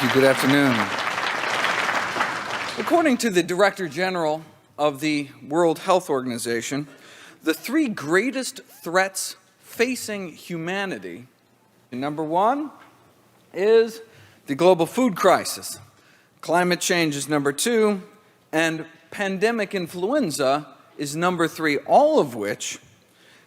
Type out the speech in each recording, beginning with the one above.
you. Good afternoon. According to the Director General of the World Health Organization, the three greatest threats facing humanity, number one, is the global food crisis. Climate change is number two, and pandemic influenza is number three, all of which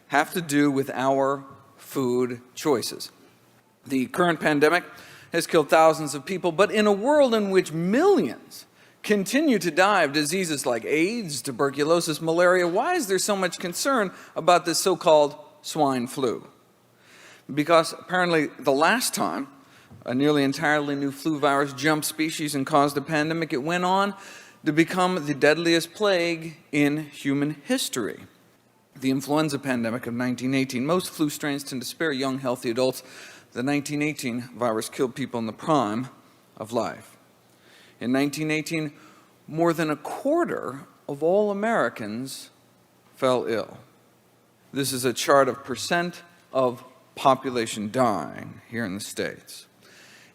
have to do with our food choices. The current pandemic has killed thousands of people, but in a world in which millions continue to die of diseases like AIDS, tuberculosis, malaria, why is there so much concern about this so-called swine flu? Because apparently the last time a nearly entirely new flu virus jumped species and caused a pandemic, it went on to become the deadliest plague in human history. The influenza pandemic of 1918. Most flu strains tend to spare young, healthy adults. The 1918 virus killed people in the prime of life. In 1918, more than a quarter of all Americans fell ill. This is a chart of percent of population dying here in the States.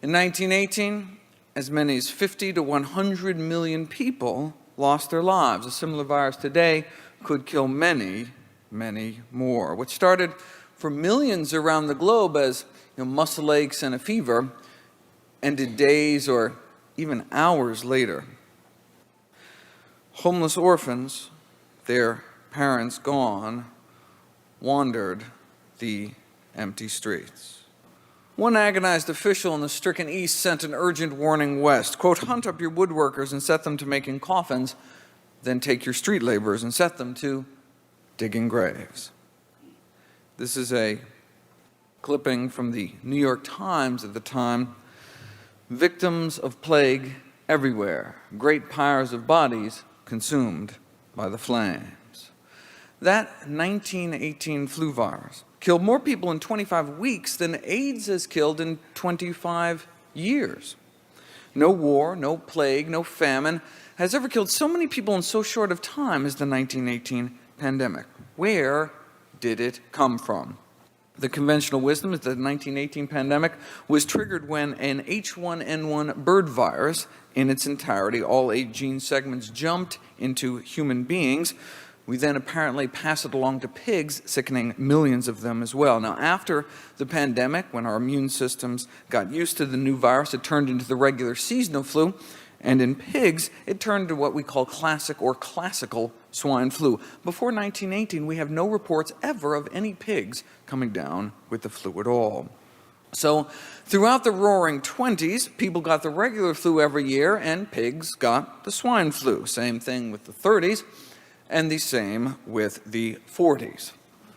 In 1918, as many as 50 to 100 million people lost their lives. A similar virus today could kill many, many more. What started for millions around the globe as muscle aches and a fever ended days or even hours later. Homeless orphans, their parents gone, wandered the empty streets. One agonized official in the stricken East sent an urgent warning west, quote, "Hunt up your woodworkers and set them to making coffins, then take your street laborers and set them to digging graves." This is a clipping from the New York Times at the time. Victims of plague everywhere, great pyres of bodies consumed by the flames. That 1918 flu virus killed more people in 25 weeks than AIDS has killed in 25 years. No war, no plague, no famine has ever killed so many people in so short of time as the 1918 pandemic. Where did it come from? The conventional wisdom is that the 1918 pandemic was triggered when an H1N1 bird virus in its entirety, all 8 gene segments, jumped into human beings. We then apparently passed it along to pigs, sickening millions of them as well. Now, after the pandemic, when our immune systems got used to the new virus, it turned into the regular seasonal flu. And in pigs, it turned to what we call classic or classical swine flu. Before 1918, we have no reports ever of any pigs coming down with the flu at all. So throughout the roaring 20s, people got the regular flu every year, and pigs got the swine flu. Same thing with the 30s, and the same with the 40s.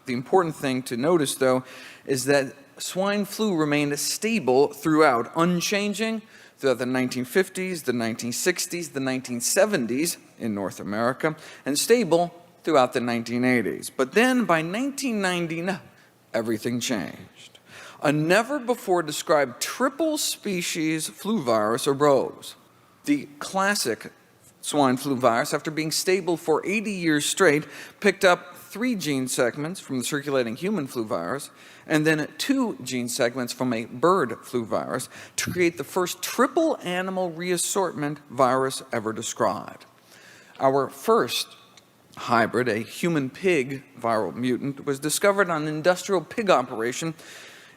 The important thing to notice, though, is that swine flu remained stable throughout, unchanging throughout the 1950s, the 1960s, the 1970s in North America, and stable throughout the 1980s. But then by 1990, everything changed. A never-before-described triple species flu virus arose. The classic swine flu virus, after being stable for 80 years straight, picked up 3 gene segments from the circulating human flu virus, and then 2 gene segments from a bird flu virus to create the first triple animal reassortment virus ever described. Our first hybrid, a human-pig viral mutant, was discovered on an industrial pig operation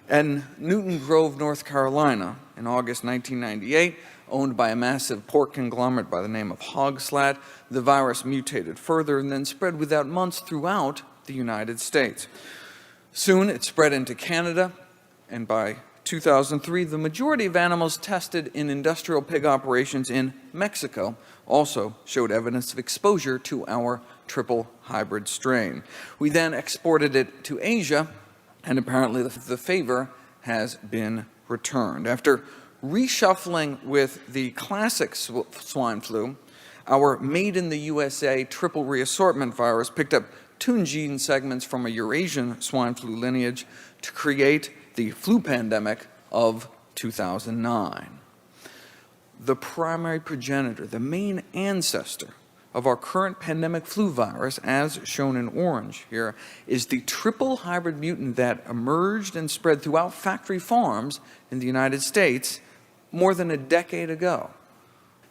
in Newton Grove, North Carolina in August 1998, owned by a massive pork conglomerate by the name of Hogslat. The virus mutated further and then spread within months throughout the United States. Soon it spread into Canada, and by 2003, the majority of animals tested in industrial pig operations in Mexico also showed evidence of exposure to our triple hybrid strain. We then exported it to Asia, and apparently the favor has been returned. After reshuffling with the classic swine flu, our made in the USA triple reassortment virus picked up 2 gene segments from a Eurasian swine flu lineage to create the flu pandemic of 2009. The primary progenitor, the main ancestor of our current pandemic flu virus, as shown in orange here, is the triple hybrid mutant that emerged and spread throughout factory farms in the United States more than a decade ago.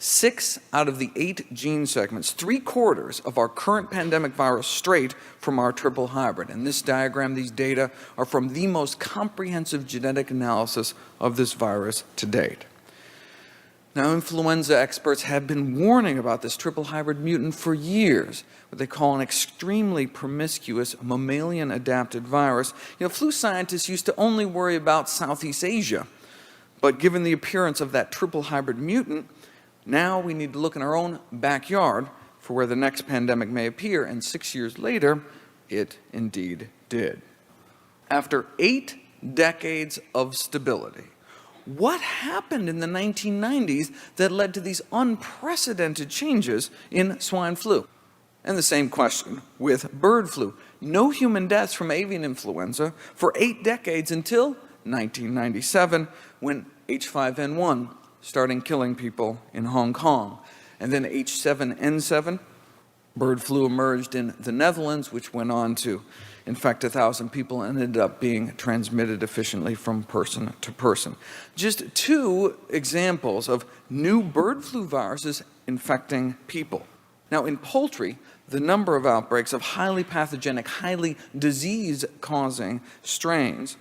6 out of the 8 gene segments, 3/4 of our current pandemic virus, straight from our triple hybrid. In this diagram, these data are from the most comprehensive genetic analysis of this virus to date. Now, influenza experts have been warning about this triple hybrid mutant for years, what they call an extremely promiscuous mammalian-adapted virus. Flu scientists used to only worry about Southeast Asia, but given the appearance of that triple hybrid mutant, now we need to look in our own backyard for where the next pandemic may appear, and 6 years later, it indeed did. After 8 decades of stability, what happened in the 1990s that led to these unprecedented changes in swine flu? And the same question with bird flu. No human deaths from avian influenza for 8 decades until 1997, when H5N1 started killing people in Hong Kong. And then H7N7, bird flu, emerged in the Netherlands, which went on to infect 1,000 people and ended up being transmitted efficiently from person to person. Just 2 examples of new bird flu viruses infecting people. Now, in poultry, the number of outbreaks of highly pathogenic, highly disease-causing strains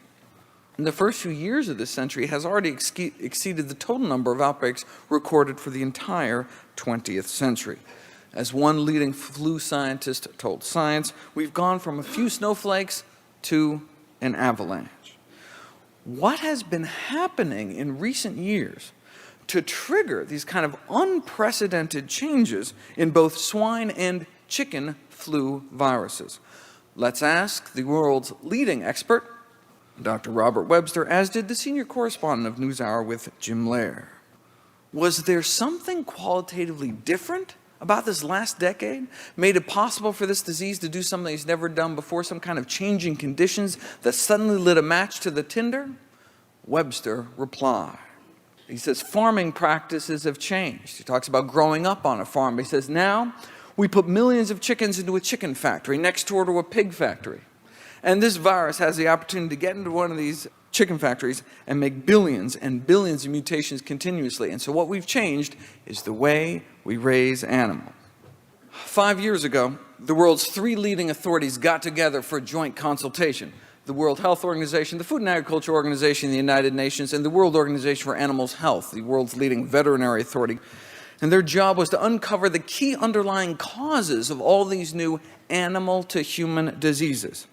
in the first few years of this century has already exceeded the total number of outbreaks recorded for the entire 20th century. As one leading flu scientist told Science, we've gone from a few snowflakes to an avalanche. What has been happening in recent years to trigger these kind of unprecedented changes in both swine and chicken flu viruses? Let's ask the world's leading expert, Dr. Robert Webster, as did the senior correspondent of NewsHour with Jim Lair. Was there something qualitatively different about this last decade, made it possible for this disease to do something it's never done before, some kind of changing conditions that suddenly lit a match to the tinder? Webster replied. He says, farming practices have changed. He talks about growing up on a farm. He says, now we put millions of chickens into a chicken factory next door to a pig factory. And this virus has the opportunity to get into one of these chicken factories and make billions and billions of mutations continuously. And so what we've changed is the way we raise animals. 5 years ago, the world's 3 leading authorities got together for a joint consultation: the World Health Organization, the Food and Agriculture Organization, the United Nations, and the World Organization for Animals Health, the world's leading veterinary authority. And their job was to uncover the key underlying causes of all these new animal-to-human diseases.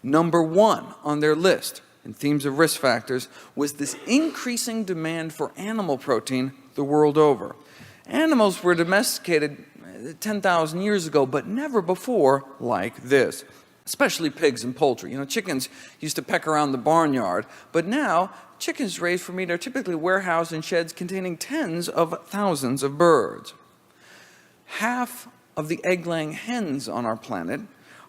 Number 1 on their list in themes of risk factors was this increasing demand for animal protein the world over. Animals were domesticated 10,000 years ago, but never before like this, especially pigs and poultry. Chickens used to peck around the barnyard, but now chickens raised for meat are typically warehoused in sheds containing tens of thousands of birds. Half of the egg-laying hens on our planet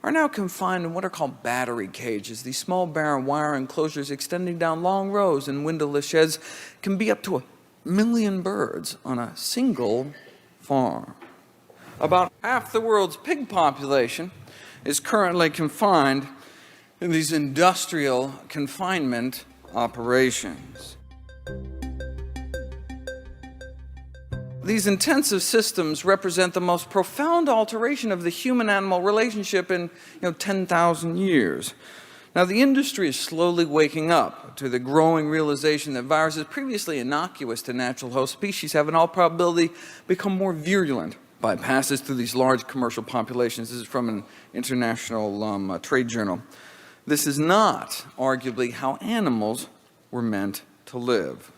are now confined in what are called battery cages. These small barren wire enclosures extending down long rows in windowless sheds can be up to 1 million birds on a single farm. About half the world's pig population is currently confined in these industrial confinement operations. These intensive systems represent the most profound alteration of the human-animal relationship in 10,000 years. Now, the industry is slowly waking up to the growing realization that viruses previously innocuous to natural host species have in all probability become more virulent by passes through these large commercial populations. This is from an international trade journal. This is not, arguably, how animals were meant to live.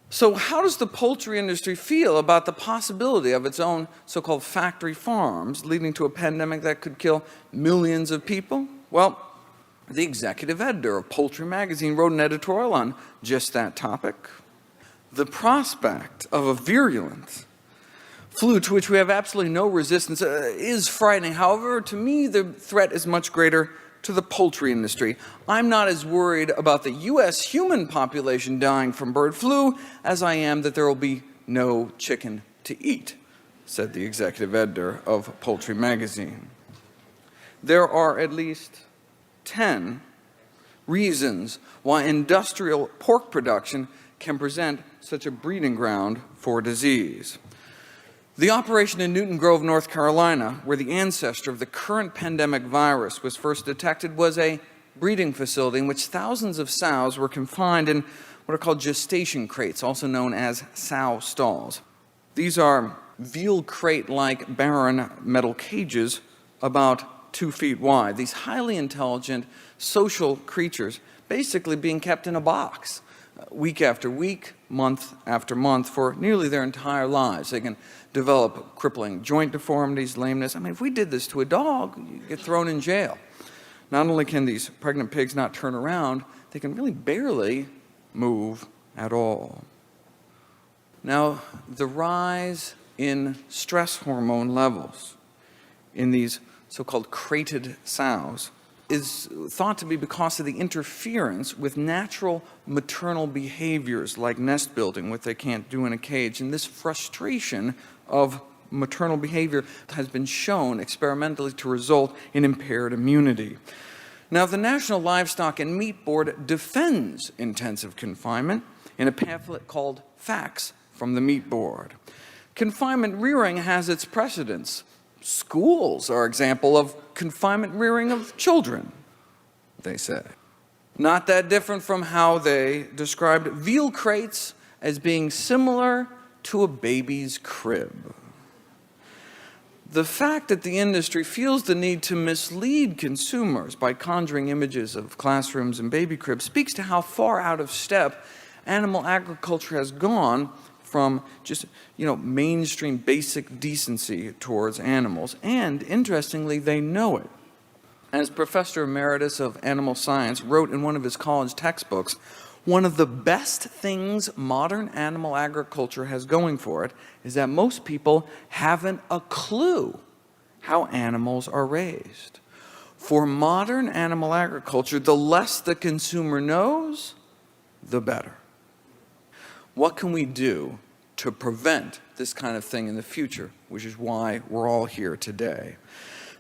So how does the poultry industry feel about the possibility of its own so-called factory farms leading to a pandemic that could kill millions of people? Well, the executive editor of Poultry magazine wrote an editorial on just that topic. The prospect of a virulent flu to which we have absolutely no resistance is frightening. However, to me, the threat is much greater to the poultry industry. I'm not as worried about the U.S. human population dying from bird flu as I am that there will be no chicken to eat, said the executive editor of Poultry magazine. There are at least 10 reasons why industrial pork production can present such a breeding ground for disease. The operation in Newton Grove, North Carolina, where the ancestor of the current pandemic virus was first detected, was a breeding facility in which thousands of sows were confined in what are called gestation crates, also known as sow stalls. These are veal crate-like barren metal cages about 2 feet wide. These highly intelligent social creatures basically being kept in a box week after week, month after month for nearly their entire lives. They can develop crippling joint deformities, lameness. I mean, if we did this to a dog, you'd get thrown in jail. Not only can these pregnant pigs not turn around, they can really barely move at all. Now, the rise in stress hormone levels in these so-called crated sows is thought to be because of the interference with natural maternal behaviors like nest building, which they can't do in a cage. And this frustration of maternal behavior has been shown experimentally to result in impaired immunity. Now, the National Livestock and Meat Board defends intensive confinement in a pamphlet called Facts from the Meat Board. Confinement rearing has its precedents. Schools are an example of confinement rearing of children, they say. Not that different from how they described veal crates as being similar to a baby's crib. The fact that the industry feels the need to mislead consumers by conjuring images of classrooms and baby cribs speaks to how far out of step animal agriculture has gone from just, mainstream basic decency towards animals. And interestingly, they know it. As Professor Emeritus of Animal Science wrote in one of his college textbooks, one of the best things modern animal agriculture has going for it is that most people haven't a clue how animals are raised. For modern animal agriculture, the less the consumer knows, the better. What can we do to prevent this kind of thing in the future, which is why we're all here today?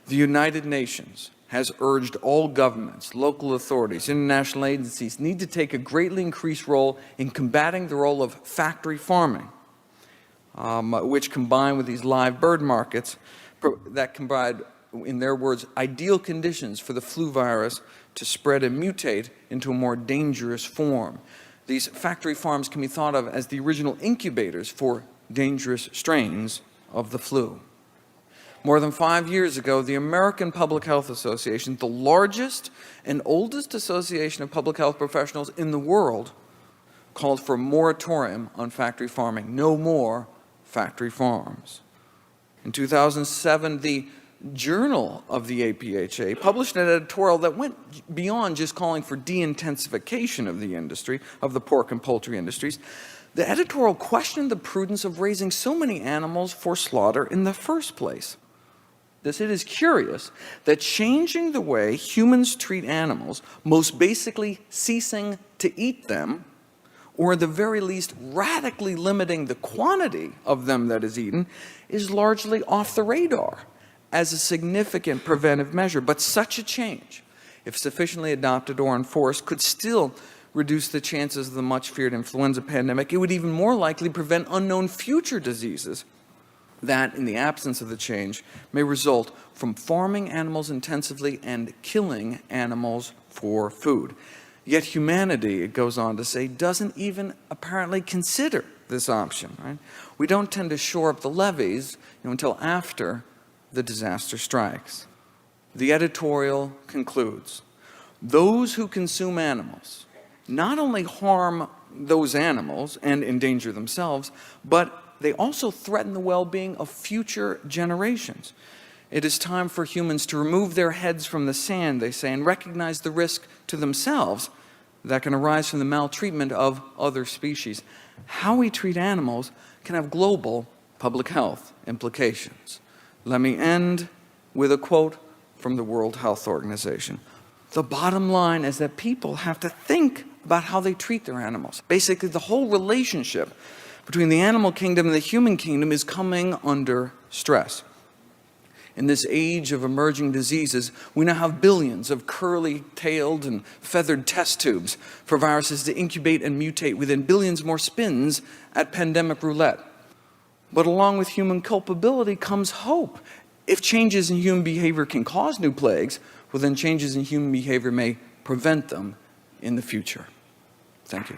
The United Nations has urged all governments, local authorities, international agencies need to take a greatly increased role in combating the role of factory farming, which combined with these live bird markets that provide, in their words, ideal conditions for the flu virus to spread and mutate into a more dangerous form. These factory farms can be thought of as the original incubators for dangerous strains of the flu. More than 5 years ago, the American Public Health Association, the largest and oldest association of public health professionals in the world, called for a moratorium on factory farming. No more factory farms. In 2007, the Journal of the APHA published an editorial that went beyond just calling for de-intensification of the industry, of the pork and poultry industries. The editorial questioned the prudence of raising so many animals for slaughter in the first place. It is curious that changing the way humans treat animals, most basically ceasing to eat them, or at the very least radically limiting the quantity of them that is eaten, is largely off the radar as a significant preventive measure. But such a change, if sufficiently adopted or enforced, could still reduce the chances of the much-feared influenza pandemic. It would even more likely prevent unknown future diseases that, in the absence of the change, may result from farming animals intensively and killing animals for food. Yet humanity, it goes on to say, doesn't even apparently consider this option. Right? We don't tend to shore up the levees until after the disaster strikes. The editorial concludes, those who consume animals not only harm those animals and endanger themselves, but they also threaten the well-being of future generations. It is time for humans to remove their heads from the sand, they say, and recognize the risk to themselves that can arise from the maltreatment of other species. How we treat animals can have global public health implications. Let me end with a quote from the World Health Organization. The bottom line is that people have to think about how they treat their animals. Basically, the whole relationship between the animal kingdom and the human kingdom is coming under stress. In this age of emerging diseases, we now have billions of curly-tailed and feathered test tubes for viruses to incubate and mutate within billions more spins at pandemic roulette. But along with human culpability comes hope. If changes in human behavior can cause new plagues, well then changes in human behavior may prevent them in the future. Thank you.